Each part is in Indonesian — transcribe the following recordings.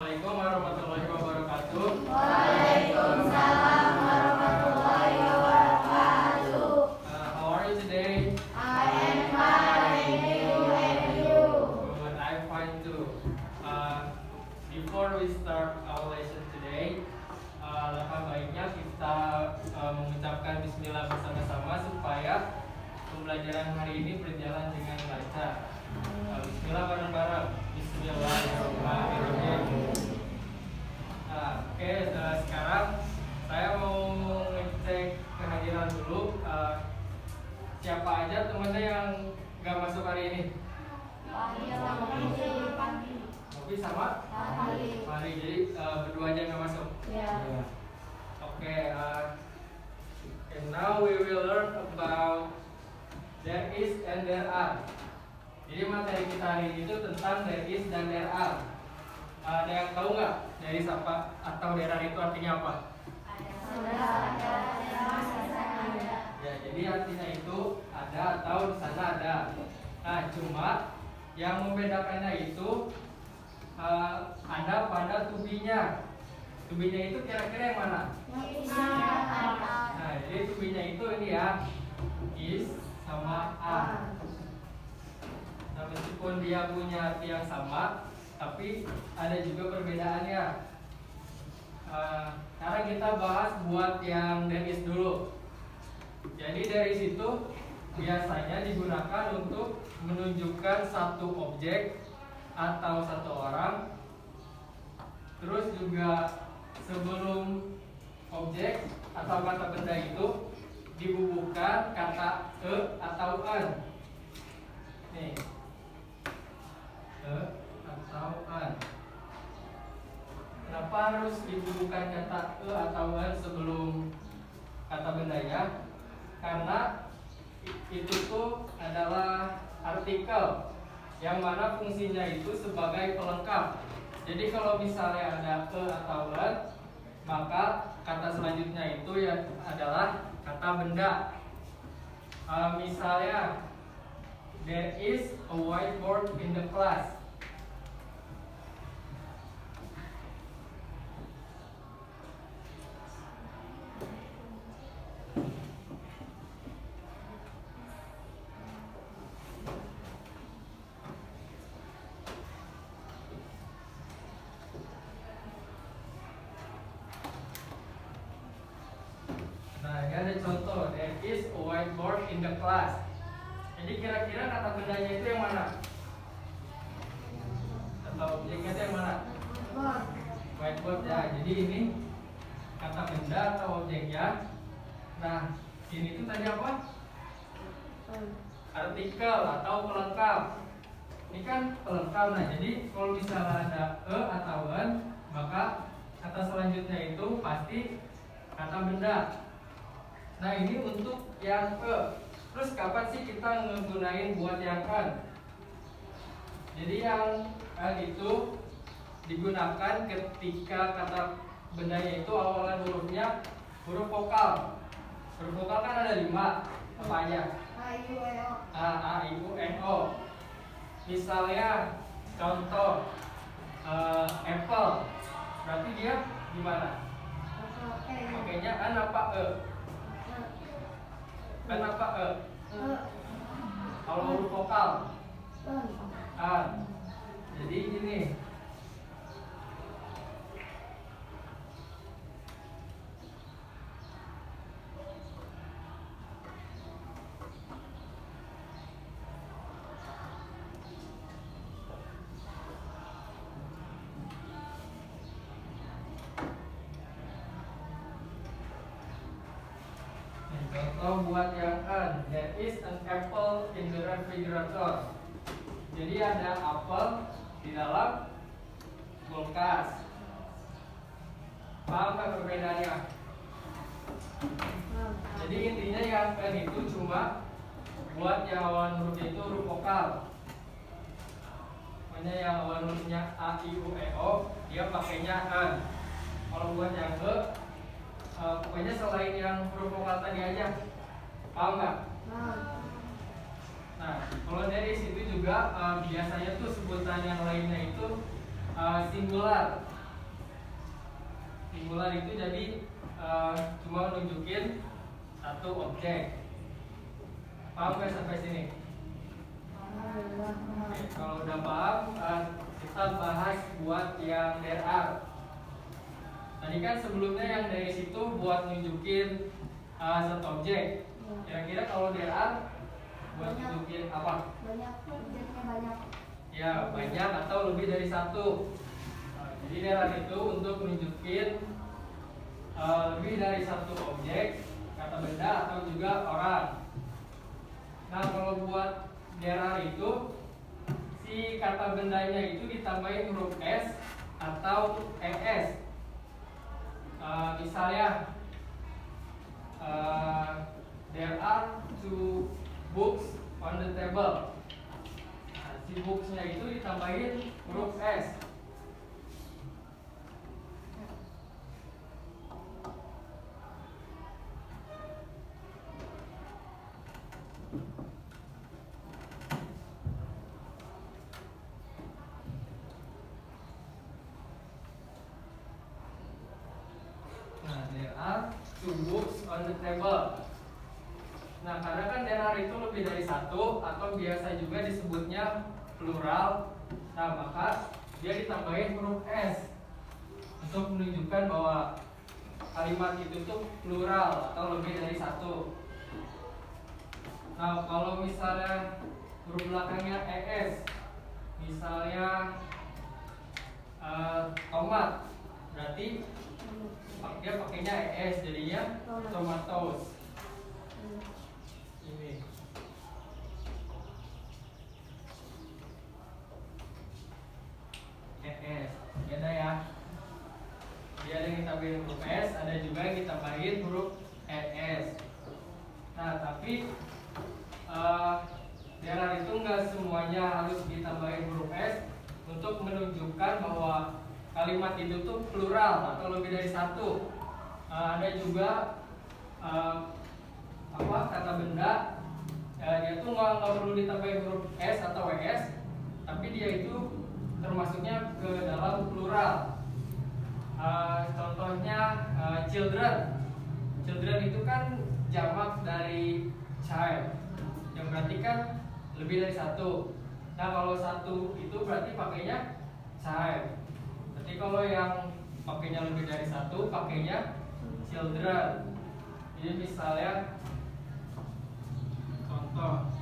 Assalamualaikum warahmatullahi wabarakatuh. Waalaikumsalam warahmatullahi wabarakatuh. How are you today? I am fine, thank you, and you? Good, I'm fine too. Before we start our lesson today, alangkah baiknya kita mengucapkan Bismillah bersama-sama supaya pembelajaran hari ini berjalan dengan lancar. Bismillah bareng-bareng. Bismillahirrahmanirrahim. Oke, sekarang saya mau ngecek kehadiran dulu. Siapa aja temannya yang nggak masuk hari ini? Mobi sama? Mari, jadi berdua aja nggak masuk. Oke, and now we will learn about there is and there are. Jadi materi kita hari ini itu tentang there is dan there are. Ada yang tahu nggak there is apa atau there are itu artinya apa? Ya, jadi artinya itu ada atau di sana ada. Nah, cuma yang membedakannya itu ada pada tubinya. Tubinya itu kira-kira yang mana? Nah, jadi tubinya itu ini ya, is sama are. Nah, meskipun dia punya arti yang sama, tapi ada juga perbedaannya. Sekarang kita bahas buat yang there is dulu. Jadi there is itu biasanya digunakan untuk menunjukkan satu objek atau satu orang. Terus juga sebelum objek atau kata benda itu dibubuhkan kata atau an. Nih, atau an. Kenapa harus dibubuhkan kata atau an sebelum kata bendanya? Karena itu tuh adalah artikel yang mana fungsinya itu sebagai pelengkap. Jadi kalau misalnya ada atau an, maka kata selanjutnya itu ya adalah kata benda. Misalnya there is a whiteboard in the class. Nah, ini ada contoh, there is a whiteboard in the class. Jadi kira-kira kata bendanya itu yang mana? Atau objeknya itu yang mana? Whiteboard ya. Jadi ini kata benda atau objeknya. Nah, ini tuh tadi apa? Artikel atau pelengkap. Ini kan pelengkap. Nah, jadi kalau misalnya ada atau an, maka kata selanjutnya itu pasti kata benda. Nah, ini untuk yang Terus kapan sih kita menggunakan buat yang an? Jadi yang an itu digunakan ketika kata bendanya itu awalan hurufnya huruf vokal. Huruf vokal kan ada 5. Apa aja? A, I, U, N, O. Misalnya contoh apple. Berarti dia gimana? Pakainya an apa An apa Kalau huruf vokal an. Jadi gini. Contoh buat yang an, there is an apple in the refrigerator. Jadi ada apel di dalam kulkas. Paham nggak perbedaannya? Jadi intinya yang an itu cuma buat yang awalan hurufnya itu huruf vokal. Makanya yang awalan hurufnya A, I, U, E, O, dia pakainya an. Kalau buat yang pokoknya selain yang huruf vokal tadi aja. Paham nggak? Nah, kalau dari situ juga biasanya tuh sebutan yang lainnya itu singular. singular itu jadi cuma nunjukin satu objek. Paham nggak sampai sini? Oke, kalau udah paham, kita bahas buat yang there are. Tadi kan sebelumnya yang dari situ buat nunjukin satu objek. Kira-kira kalau there are buat nunjukin apa? Banyak, objeknya banyak. Ya, banyak atau lebih dari satu. Jadi there are itu untuk nunjukin lebih dari satu objek, kata benda atau juga orang. Nah, kalau buat there are itu si kata bendanya itu ditambahin huruf S atau ES. Misalnya there are 2 books on the table. Nah, si books-nya itu ditambahin huruf S. There are 2 books on the table. Nah, karena kan there are itu lebih dari satu atau biasa juga disebutnya plural. Nah, maka dia ditambahin huruf S untuk menunjukkan bahwa kalimat itu tuh plural atau lebih dari satu. Nah, kalau misalnya huruf belakangnya ES, misalnya tomat, berarti dia pakainya ES, jadinya tomatoes. Ini ES, beda ya. Dia ada yang ditambahin huruf S, ada juga yang ditambahin huruf ES. Nah, tapi there are itu nggak semuanya harus ditambahin huruf S untuk menunjukkan bahwa kalimat itu tuh plural atau lebih dari satu. Ada juga kata benda, dia tuh nggak perlu ditambahin huruf S atau WS, tapi dia itu termasuknya ke dalam plural. Contohnya children. Children itu kan jamak dari child, yang berarti kan lebih dari satu. Nah, kalau satu itu berarti pakainya child. Jadi kalau yang pakainya lebih dari satu, pakainya children. Jadi misalnya contoh,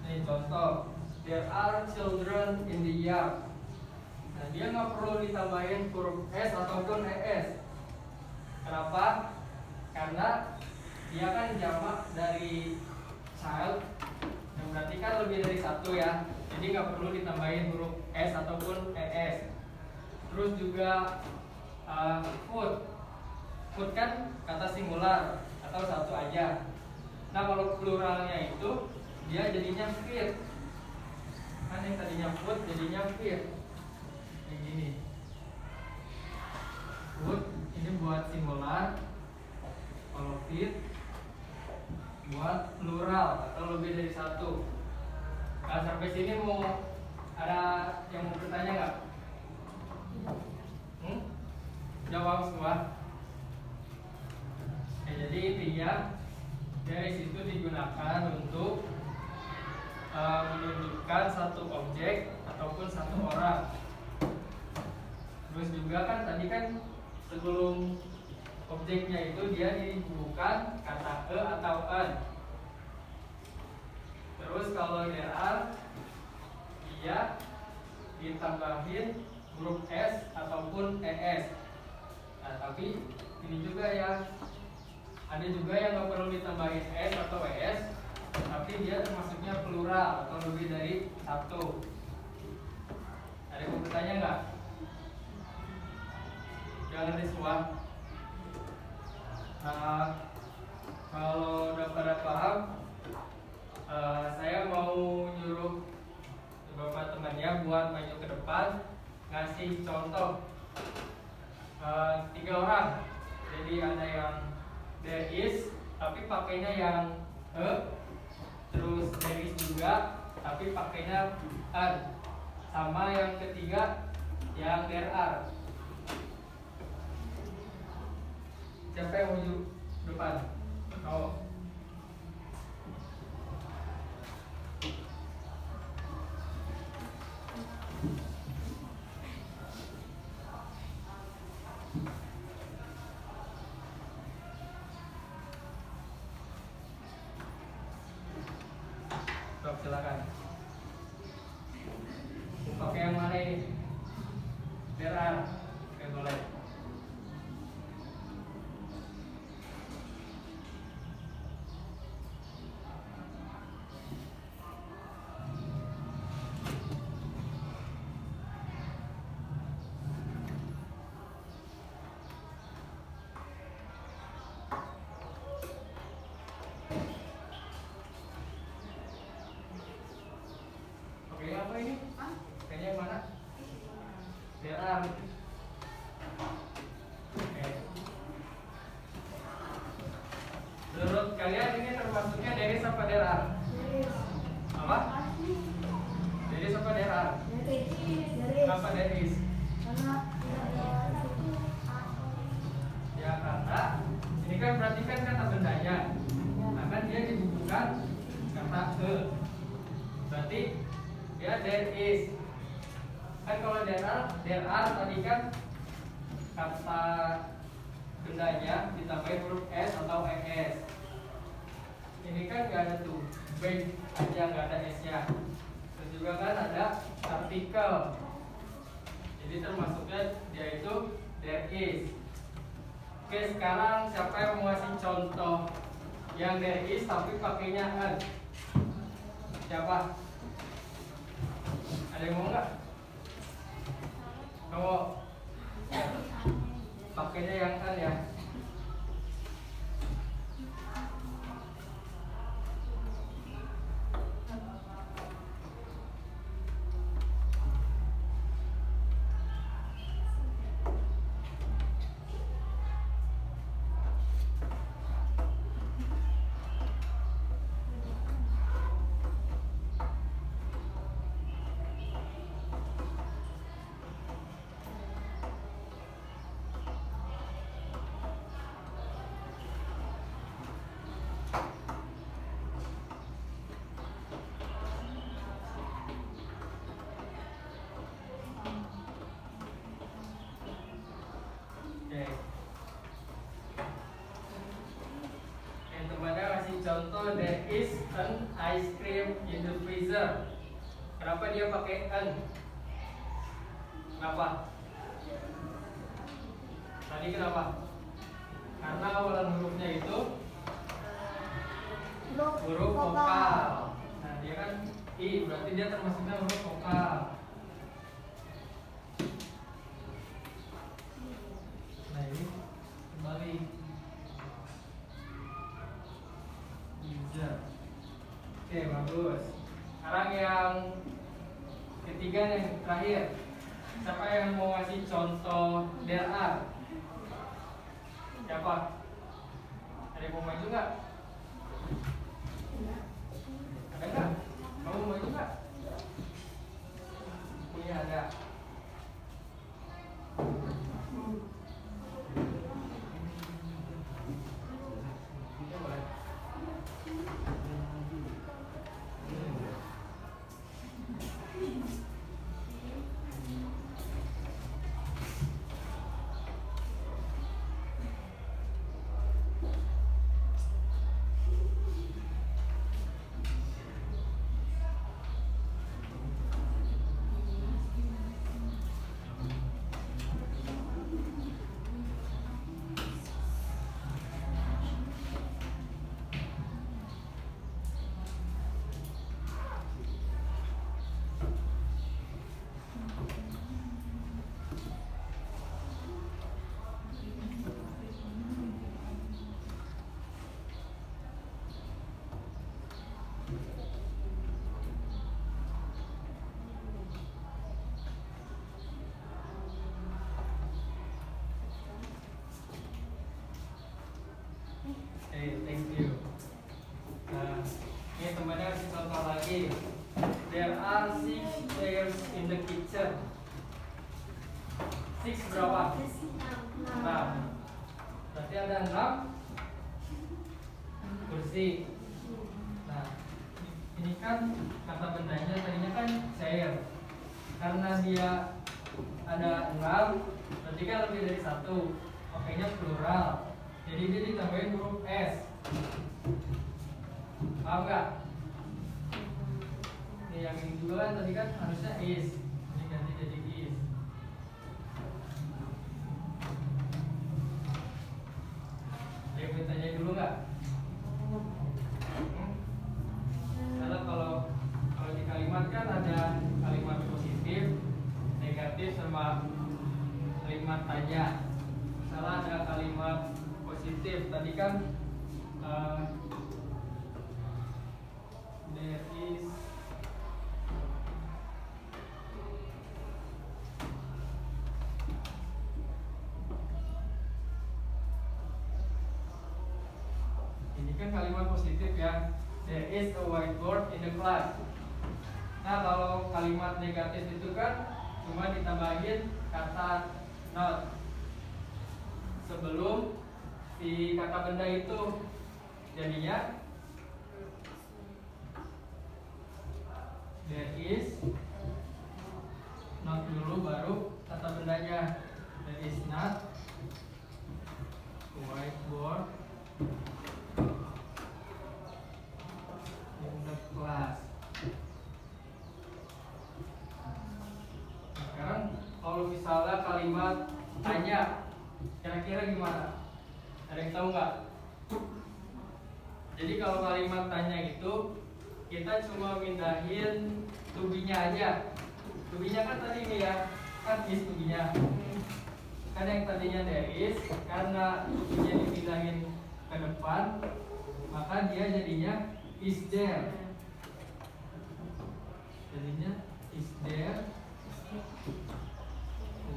ini contoh, there are children in the yard. Nah, dia nggak perlu ditambahin huruf S ataupun ES. Kenapa? Karena dia kan jamak dari child, yang berarti kan lebih dari satu ya. Jadi nggak perlu ditambahin huruf S ataupun ES. Terus juga food. Food kan kata singular atau satu aja. Nah, kalau pluralnya itu dia jadinya feed. Kan yang tadinya food jadinya feed. Kayak gini. Food ini buat singular, kalau feed buat plural atau lebih dari satu. Nah, sampai sini mau ada yang mau bertanya nggak? Jawab semua. Oke, jadi intinya dari situ digunakan untuk menunjukkan satu objek ataupun satu orang. Terus juga kan tadi kan sebelum objeknya itu dia dibuka kata e atau an. Terus kalau there are, dia ditambahin huruf S ataupun ES. Nah, tapi ini juga ya, ada juga yang nggak perlu ditambahin S atau ES, tapi dia termasuknya plural atau lebih dari satu. Ada yang mau bertanya nggak? Jangan ngerti semua. Kalau udah pada paham, saya mau nyuruh beberapa temannya buat maju ke depan ngasih contoh 3 orang. Jadi ada yang there is tapi pakainya yang terus there is juga tapi pakainya an. Sama yang ketiga yang there are. Siapa yang maju depan? Oh. Silakan. Pakai yang mana ini? There are. Oke, boleh. Apa ini? Kayaknya yang mana? There are. Oke. Menurut kalian ini termasuknya there is apa there are? Apa? There is apa there are? Apa there is? Ya karena ini kan berarti kan kata bendanya. Nah kan dia dibutuhkan kata berarti ya there is. Kan kalau there are tadi kan kata bendanya ditambahin huruf s atau es. Ini kan nggak ada tuh, baik aja nggak ada s-nya. Terus juga kan ada artikel. Jadi termasuknya dia itu there is. Oke, sekarang siapa yang mau ngasih contoh yang there is tapi pakainya an? Siapa? Ada yang mau nggak? Kamu pakainya yang an ya? Contoh, there is an ice cream in the freezer. Kenapa dia pakai an? Kenapa? Tadi kenapa? Karena awalan hurufnya itu huruf vokal. Nah dia kan i, berarti dia termasuknya huruf vokal. Nah ini kembali. Oke, bagus. Sekarang yang ketiga yang terakhir. Siapa yang mau ngasih contoh there are? Siapa? Ada yang mau maju nggak? Ada nggak? Kamu mau maju nggak? Punya ada. berapa? 6. Berarti ada 6 kursi. Nah, ini kan kata bendanya tadinya kan cair. Karena dia ada 6, berarti kan lebih dari 1. Makanya plural. Jadi dia ditambahin huruf S. Paham nggak? Ini yang ini juga kan tadi kan harusnya is. Ini ganti jadi is. Ada yang bertanya dulu nggak? Karena kalau di kalimat kan ada kalimat positif, negatif, sama kalimat tanya. Misalnya ada kalimat positif tadi kan there is ini kan kalimat positif ya, there is a whiteboard in the class. Nah kalau kalimat negatif itu kan cuma ditambahin kata not sebelum si kata benda itu, jadinya there is not dulu baru kata bendanya. There is not whiteboard in the class. Sekarang kalau misalnya kalimat tanya, kira-kira gimana? Ada yang tahu nggak? Jadi kalau kalimat tanya itu kita cuma mindahin to-be-nya aja. To-be-nya kan tadi ini ya, kan is to-be-nya. Kan yang tadinya there is, karena to-be-nya dipindahin ke depan, maka dia jadinya is there. Jadinya is there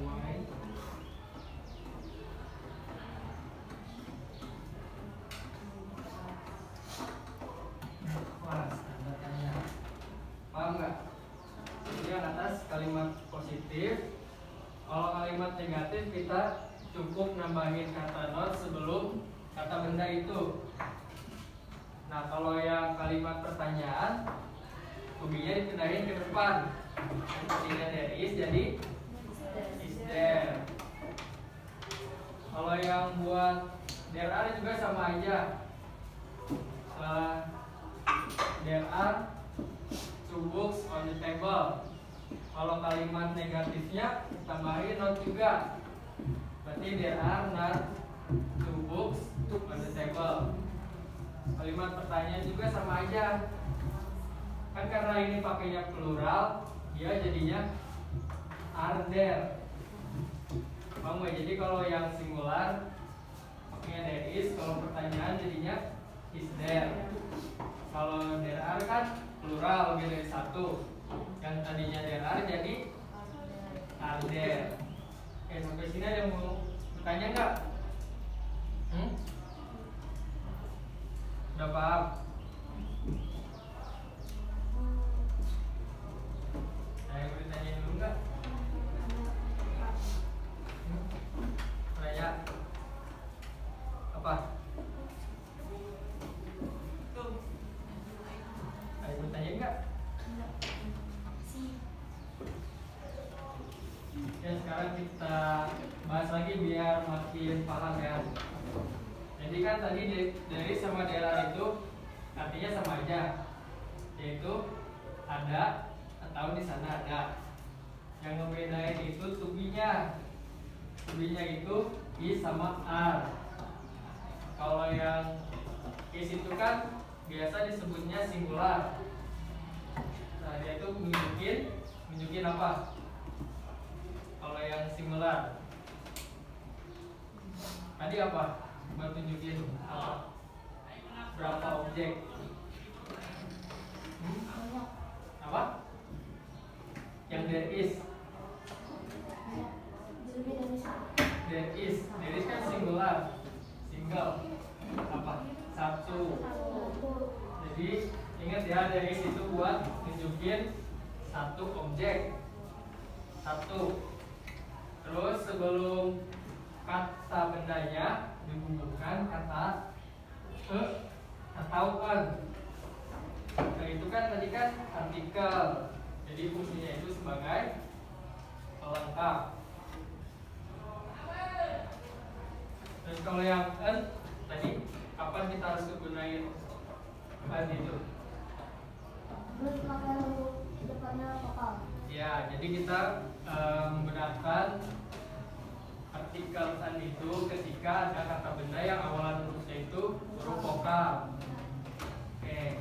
white class, tanda tanya. Paham nggak? Jadi yang atas kalimat positif. Kalau kalimat negatif kita cukup nambahin kata not sebelum kata benda itu. Nah kalau yang kalimat pertanyaan, to-be-nya dipindahin ke depan. Yang tadinya there is jadi is there. Kalau yang buat there are juga sama aja. There are 2 books on the table. Kalau kalimat negatifnya tambahin not juga. Berarti there are not 2 books on the table. Kalimat pertanyaan juga sama aja. Kan karena ini pakainya plural, dia jadinya are there. Paham ya? Jadi kalau yang singular pakainya there is, kalau pertanyaan jadinya is there. Kalau there are kan plural lebih dari 1. Yang tadinya there are jadi are there. Oke, sampai sini ada yang mau bertanya nggak? Udah paham? Ada yang bertanya dulu nggak? Tanya apa? Ada yang bertanya nggak? Ya sekarang kita bahas lagi biar makin paham ya. Jadi kan tadi dari sama daerah itu artinya sama aja, yaitu ada atau di sana ada. Yang ngebedain itu to-be-nya. To-be-nya itu is sama are. Kalau yang is itu kan biasa disebutnya singular. Nah dia itu nunjukin apa? Kalau yang singular tadi apa? Buat tunjukin apa? Berapa objek? Apa? Yang there is. There is kan singular. Single. Apa? 1. Jadi ingat ya, there is itu buat nunjukin 1 objek. 1. Terus sebelum kata bendanya dihubungkan kata atau an. Nah, itu kan tadi kan artikel. Jadi fungsinya itu sebagai pelengkap. Terus kalau yang an tadi kapan kita harus gunain an itu? Terus pakai huruf depannya vokal. Ya, jadi kita menggunakan artikel an itu ketika ada kata benda yang awalan hurufnya itu huruf vokal. Oke.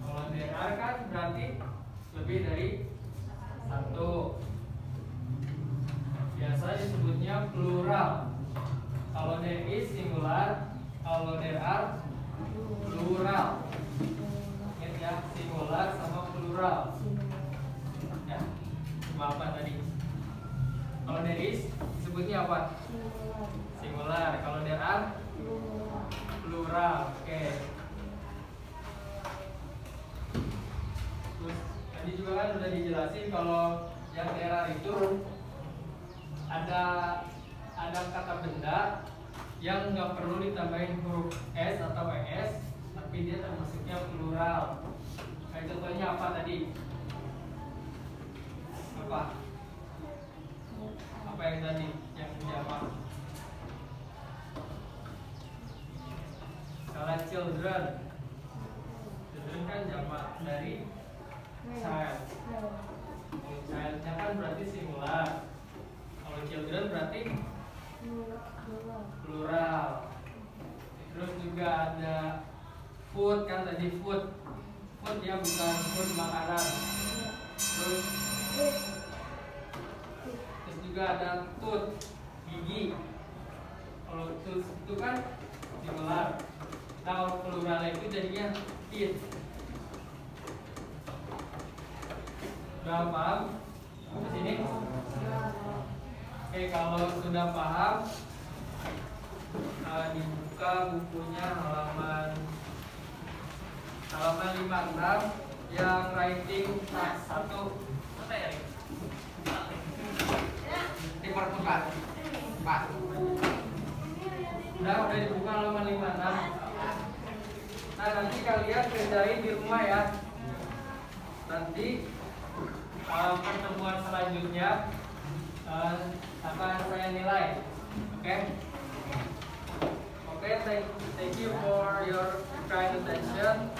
Kalau there kan berarti lebih dari satu. Biasa disebutnya plural. Kalau there is singular, kalau there are plural. Ingat ya, singular sama plural. Ya, cuma apa tadi? Kalau there is disebutnya apa? Singular. Kalau there are plural. Oke. Terus tadi juga kan udah dijelasin kalau yang there are itu ada kata benda yang nggak perlu ditambahin huruf s atau es, tapi dia termasuknya plural. Kayak contohnya apa tadi? Apa yang tadi yang jamak? Kalau children kan jamak dari child. Kalau childnya kan berarti singular. Kalau children berarti plural. Terus juga ada food kan tadi food ya, bukan food makanan. Terus juga ada tooth gigi. Kalau tooth itu kan singular. Nah, kalau plural itu jadinya teeth. Sudah paham di sini? Oke, kalau sudah paham, dibuka bukunya halaman 56 yang writing task 1. Apa ya? Dipertukar. Pak. Udah dibuka halaman 56. Nah, nanti kalian kerjain di rumah ya. Nanti pertemuan selanjutnya akan saya nilai. Oke? Oke, thank you for your kind attention.